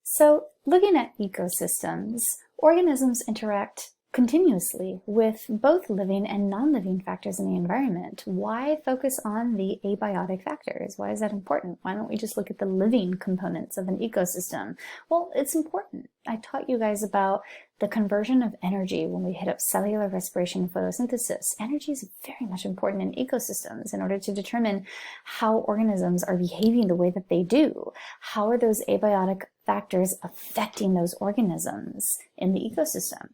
So, looking at ecosystems, organisms interact continuously with both living and non-living factors in the environment. Why focus on the abiotic factors? Why is that important? Why don't we just look at the living components of an ecosystem? Well, it's important. I taught you guys about the conversion of energy when we hit up cellular respiration and photosynthesis. Energy is very much important in ecosystems in order to determine how organisms are behaving the way that they do. How are those abiotic factors affecting those organisms in the ecosystem?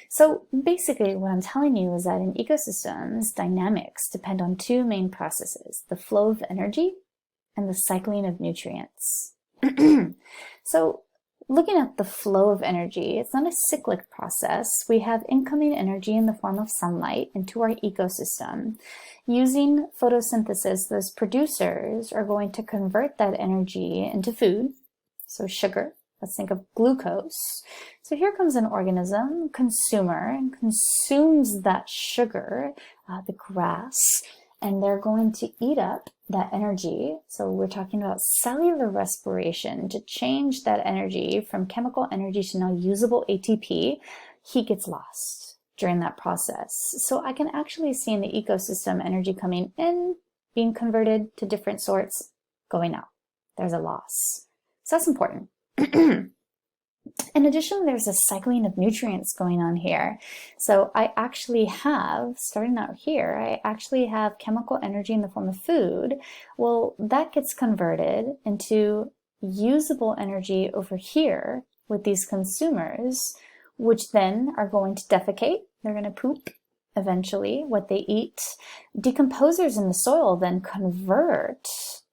So basically what I'm telling you is that in ecosystems, dynamics depend on two main processes, the flow of energy and the cycling of nutrients. So looking at the flow of energy, it's not a cyclic process. We have incoming energy in the form of sunlight into our ecosystem. Using photosynthesis, those producers are going to convert that energy into food. So sugar, let's think of glucose. So here comes an organism, consumer, and consumes that sugar, the grass, and they're going to eat up that energy. So we're talking about cellular respiration to change that energy from chemical energy to now usable ATP. Heat gets lost during that process. So I can actually see in the ecosystem energy coming in, being converted to different sorts, going out. There's a loss. So that's important. In addition, there's a cycling of nutrients going on here. So I actually have, starting out here, I actually have chemical energy in the form of food. Well, that gets converted into usable energy over here with these consumers, which then are going to defecate. They're going to poop eventually what they eat. Decomposers in the soil then convert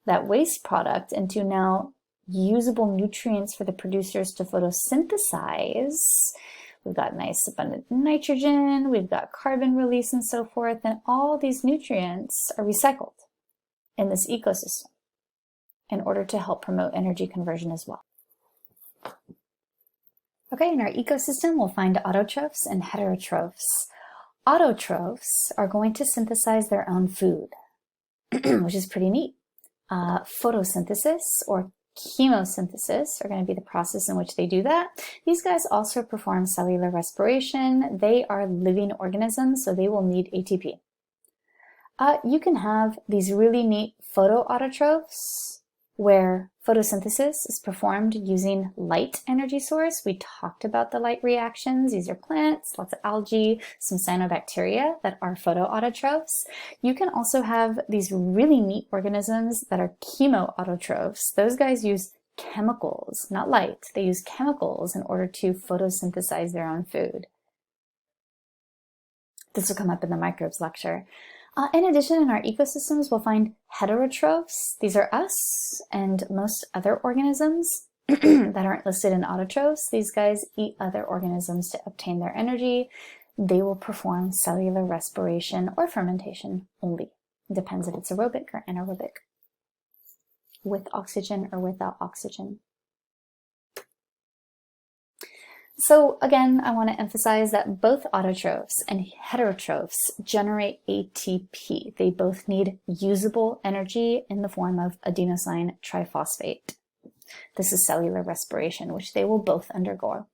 that waste product into now usable nutrients for the producers to photosynthesize. We've got nice abundant nitrogen, we've got carbon release and so forth, and all these nutrients are recycled in this ecosystem in order to help promote energy conversion as well. Okay, in our ecosystem, we'll find autotrophs and heterotrophs. Autotrophs are going to synthesize their own food, which is pretty neat. Photosynthesis or chemosynthesis are going to be the process in which they do that. These guys also perform cellular respiration. They are living organisms, so they will need ATP. You can have these really neat photoautotrophs where photosynthesis is performed using light energy source. We talked about the light reactions. These are plants, lots of algae, some cyanobacteria that are photoautotrophs. You can also have these really neat organisms that are chemoautotrophs. Those guys use chemicals, not light. They use chemicals in order to photosynthesize their own food. This will come up in the microbes lecture. In addition, in our ecosystems, we'll find heterotrophs. These are us and most other organisms that aren't listed in autotrophs. These guys eat other organisms to obtain their energy. They will perform cellular respiration or fermentation only. It depends if it's aerobic or anaerobic, with oxygen or without oxygen. So again, I want to emphasize that both autotrophs and heterotrophs generate ATP. They both need usable energy in the form of adenosine triphosphate. This is cellular respiration, which they will both undergo.